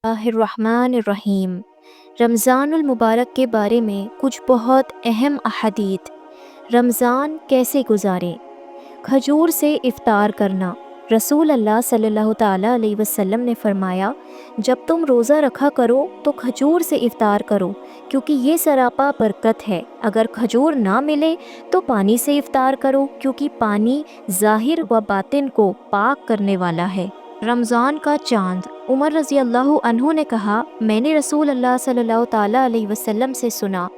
रहमान रमज़ानुल मुबारक के बारे में कुछ बहुत अहम अहादीत। रमज़ान कैसे गुजारें। खजूर से इफ़्तार करना। रसूल अल्लाह सल्लल्लाहु ताला अलैहि वसल्लम ने फ़रमाया, जब तुम रोज़ा रखा करो तो खजूर से इफ़्तार करो, क्योंकि ये सरापा बरकत है। अगर खजूर ना मिले तो पानी से इफ़्तार करो, क्योंकि पानी ज़ाहिर व बातिन को पाक करने वाला है। रमज़ान का चाँद। उमर रज़ी अल्लाहु अन्हु ने कहा, मैंने रसूल अल्लाह सल्लल्लाहु ताला अलैहि वसल्लम से सुना,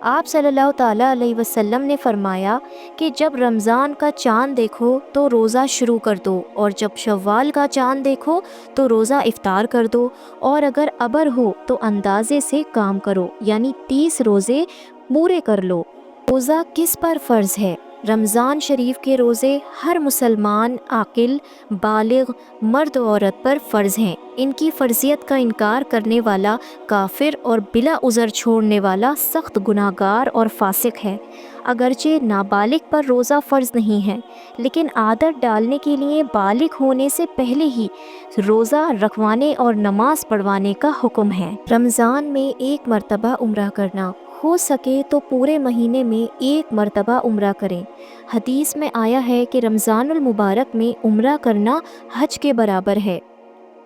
आप सल्लल्लाहु ताला अलैहि वसल्लम ने फरमाया कि जब रमज़ान का चाँद देखो तो रोज़ा शुरू कर दो, और जब शव्वाल का चाँद देखो तो रोज़ा इफ़्तार कर दो, और अगर अबर हो तो अंदाज़े से काम करो, यानी 30 रोज़े पूरे कर लो। रोज़ा किस पर फ़र्ज़ है। रमज़ान शरीफ के रोज़े हर मुसलमान आकिल बालिग मर्द औरत पर फ़र्ज़ हैं। इनकी फ़र्ज़ियत का इनकार करने वाला काफिर और बिला उज़र छोड़ने वाला सख्त गुनाहगार और फासिक है। अगरचे नाबालिग पर रोज़ा फ़र्ज़ नहीं है, लेकिन आदत डालने के लिए बालिग होने से पहले ही रोज़ा रखवाने और नमाज पढ़वाने का हुक्म है। रमज़ान में एक मरतबा उम्रा करना। हो सके तो पूरे महीने में एक मरतबा उम्रा करें। हदीस में आया है कि रमज़ानुल मुबारक में उम्रा करना हज के बराबर है।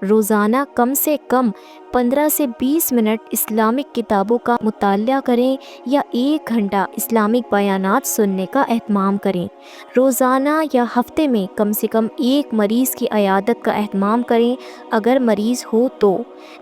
रोज़ाना कम से कम 15 से 20 मिनट इस्लामिक किताबों का मुतालिया करें, या 1 घंटा इस्लामिक बयानात सुनने का एहतमाम करें। रोज़ाना या हफ्ते में कम से कम एक मरीज़ की अयादत का एहतमाम करें, अगर मरीज़ हो तो।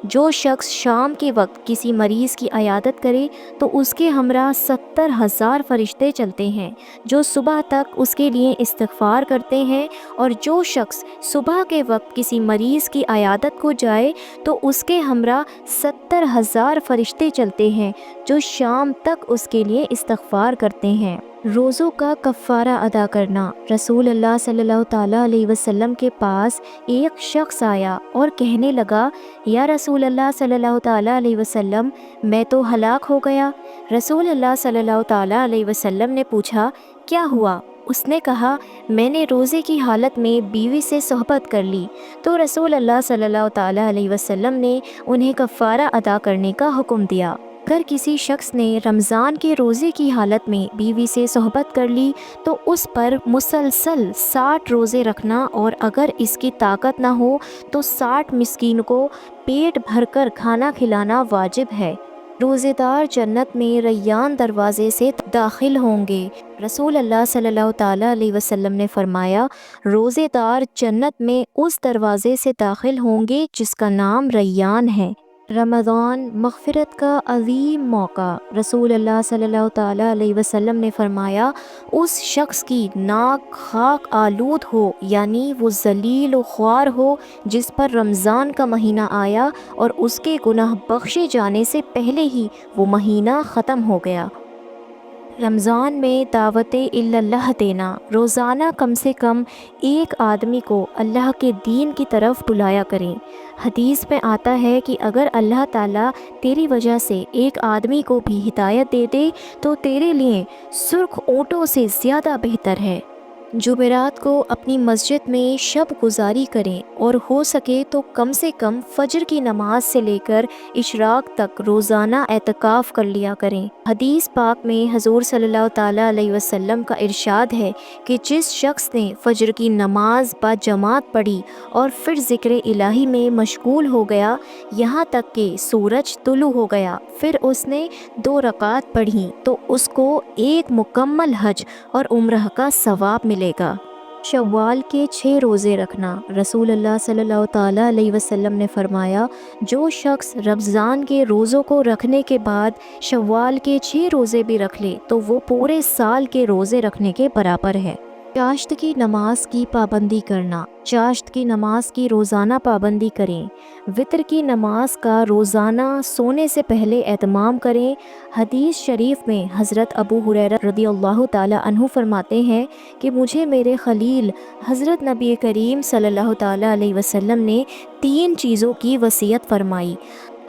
जो शख्स शाम के वक्त किसी मरीज़ की अयादत करे तो उसके हमरा 70,000 फरिश्ते चलते हैं, जो सुबह तक उसके लिए इस्तिग़फ़ार करते हैं, और जो शख्स सुबह के वक्त किसी मरीज़ की आदत को जाए तो उसके हमरा 70,000 फरिश्ते चलते हैं, जो शाम तक उसके लिए इस्तिग़फ़ार करते हैं। रोज़ों का कफ़ारा अदा करना। रसूल अल्लाह सल्लल्लाहु ताला अलैहि वसल्लम के पास एक शख्स आया और कहने लगा, या रसूल अल्लाह सल्लल्लाहु ताला अलैहि वसल्लम, मैं तो हलाक हो गया। रसूल अल्लाह सल्लल्लाहु ताला अलैहि वसल्लम ने पूछा, क्या हुआ। उसने कहा, मैंने रोज़े की हालत में बीवी से सोहबत कर ली। तो रसूल अल्लाह सल्लल्लाहु ताला अलैहि वसल्लम ने उन्हें कफ़ारा अदा करने का हुक्म दिया। अगर किसी शख्स ने रमज़ान के रोज़े की हालत में बीवी से सोहबत कर ली तो उस पर मुसलसल 60 रोज़े रखना, और अगर इसकी ताकत ना हो तो 60 मिस्कीन को पेट भरकर खाना खिलाना वाजिब है। रोज़ेदार जन्नत में रैयान दरवाज़े से दाखिल होंगे। रसूल अल्लाह सल्लल्लाहु ताला अलैहि वसल्लम ने फरमाया, रोज़ेदार जन्नत में उस दरवाज़े से दाखिल होंगे जिसका नाम रैयान है। रमज़ान मग़फ़िरत का अज़ीम मौका। रसूल अल्लाह सल्लल्लाहु ताला अलैहि वसल्लम ने फरमाया, उस शख्स की नाक खाक आलूद हो, यानी वो ज़लील व ख्वार हो, जिस पर रमज़ान का महीना आया और उसके गुनाह बख्शे जाने से पहले ही वो महीना ख़त्म हो गया। रमज़ान में दावते इल्लल्लाह देना। रोज़ाना कम से कम एक आदमी को अल्लाह के दीन की तरफ बुलाया करें। हदीस में आता है कि अगर अल्लाह ताला तेरी वजह से एक आदमी को भी हिदायत दे दे तो तेरे लिए सुर्ख ऊँटों से ज़्यादा बेहतर है। जुमेरात को अपनी मस्जिद में शब गुजारी करें, और हो सके तो कम से कम फ़जर की नमाज से लेकर इशराक तक रोज़ाना एतकाफ़ कर लिया करें। हदीस पाक में हजूर सल्लल्लाहु ताला अलैहि वसल्लम का इरशाद है कि जिस शख्स ने फ़जर की नमाज बा जमात पढ़ी और फिर ज़िक्र इलाही में मशगूल हो गया यहाँ तक कि सूरज तुलू हो गया, फिर उसने 2 रकात पढ़ी, तो उसको एक मुकम्मल हज और उम्रह का सवाब मिलेगा। शव्वाल के 6 रोज़े रखना। रसूल अल्लाह सल्लल्लाहु ताला अलैहि वसल्लम ने फरमाया, जो शख्स रमज़ान के रोज़ों को रखने के बाद शव्वाल के 6 रोज़े भी रख ले तो वो पूरे साल के रोज़े रखने के बराबर है। चाश्त की नमाज की पाबंदी करना। चाश्त की नमाज की रोज़ाना पाबंदी करें। वितर की नमाज का रोज़ाना सोने से पहले एहतमाम करें। हदीस शरीफ में हज़रत अबू हुरैरा रज़ियल्लाहु ताला अन्हु फरमाते हैं कि मुझे मेरे खलील हज़रत नबी करीम सल्लल्लाहु ताला अलैहि वसल्लम ने 3 चीज़ों की वसीयत फरमाई।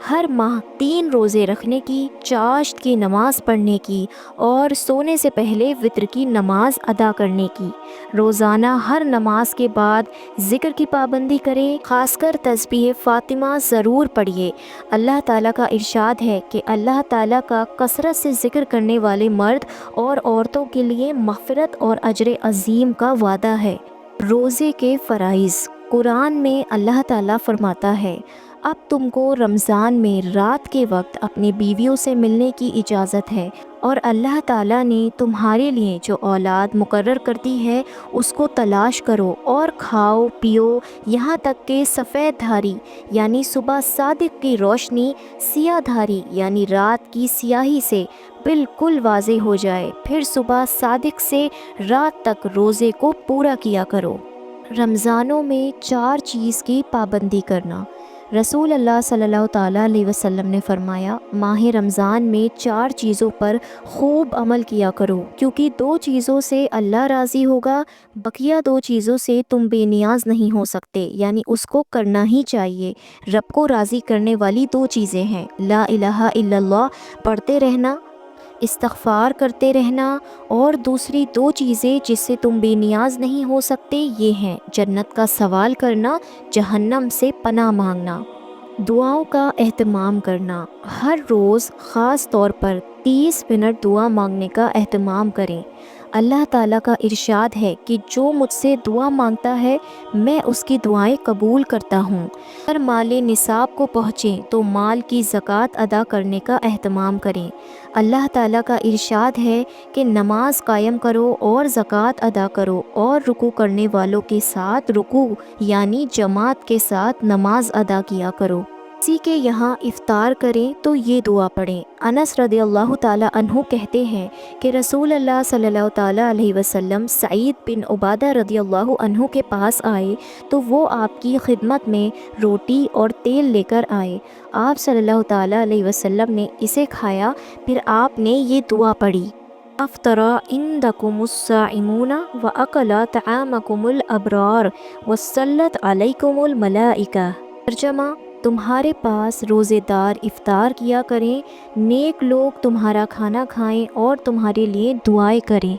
ہر ماہ 3 روزے رکھنے کی، چاشت کی نماز پڑھنے کی اور سونے سے پہلے وتر کی نماز ادا کرنے کی۔ روزانہ ہر نماز کے بعد ذکر کی پابندی کریں، خاص کر تسبیح فاطمہ ضرور پڑھیے۔ اللہ تعالیٰ کا ارشاد ہے کہ اللہ تعالیٰ کا کثرت سے ذکر کرنے والے مرد اور عورتوں کے لیے مغفرت اور اجر عظیم کا وعدہ ہے۔ روزے کے فرائض۔ قرآن میں اللہ تعالیٰ فرماتا ہے، اب تم کو رمضان میں رات کے وقت اپنی بیویوں سے ملنے کی اجازت ہے، اور اللہ تعالیٰ نے تمہارے لیے جو اولاد مقرر کرتی ہے اس کو تلاش کرو اور کھاؤ پیو یہاں تک کہ سفید دھاری یعنی صبح صادق کی روشنی سیاہ دھاری یعنی رات کی سیاہی سے بالکل واضح ہو جائے، پھر صبح صادق سے رات تک روزے کو پورا کیا کرو۔ رمضانوں میں 4 چیز کی پابندی کرنا۔ رسول اللہ صلی اللہ تعالیٰ علیہ وسلم نے فرمایا، ماہ رمضان میں 4 چیزوں پر خوب عمل کیا کرو، کیونکہ 2 چیزوں سے اللہ راضی ہوگا، بقیہ 2 چیزوں سے تم بے نیاز نہیں ہو سکتے، یعنی اس کو کرنا ہی چاہیے۔ رب کو راضی کرنے والی 2 چیزیں ہیں، لا الہ الا اللہ پڑھتے رہنا، استغفار کرتے رہنا، اور دوسری 2 چیزیں جس سے تم بے نیاز نہیں ہو سکتے یہ ہیں، جنت کا سوال کرنا، جہنم سے پناہ مانگنا۔ دعاؤں کا اہتمام کرنا۔ ہر روز خاص طور پر 30 منٹ دعا مانگنے کا اہتمام کریں۔ اللہ تعالیٰ کا ارشاد ہے کہ جو مجھ سے دعا مانگتا ہے میں اس کی دعائیں قبول کرتا ہوں۔ اگر مال نصاب کو پہنچیں تو مال کی زکوٰۃ ادا کرنے کا اہتمام کریں۔ اللہ تعالیٰ کا ارشاد ہے کہ نماز قائم کرو اور زکوٰۃ ادا کرو، اور رکوع کرنے والوں کے ساتھ رکوع یعنی جماعت کے ساتھ نماز ادا کیا کرو۔ کسی کے یہاں افطار کریں تو یہ دعا پڑھیں۔ انس رضی اللہ تعالیٰ عنہ کہتے ہیں کہ رسول اللہ صلی اللہ تعالیٰ علیہ وسلم سعید بن عبادہ رضی اللہ عنہ کے پاس آئے تو وہ آپ کی خدمت میں روٹی اور تیل لے کر آئے۔ آپ صلی اللہ تعالیٰ علیہ وسلم نے اسے کھایا، پھر آپ نے یہ دعا پڑھی، افطر عندکم الصائمون واکل طعامکم الابرار وصلت علیکم الملائکہ۔ ترجمہ، تمہارے پاس روزے دار افطار کیا کریں، نیک لوگ تمہارا کھانا کھائیں اور تمہارے لیے دعائیں کریں۔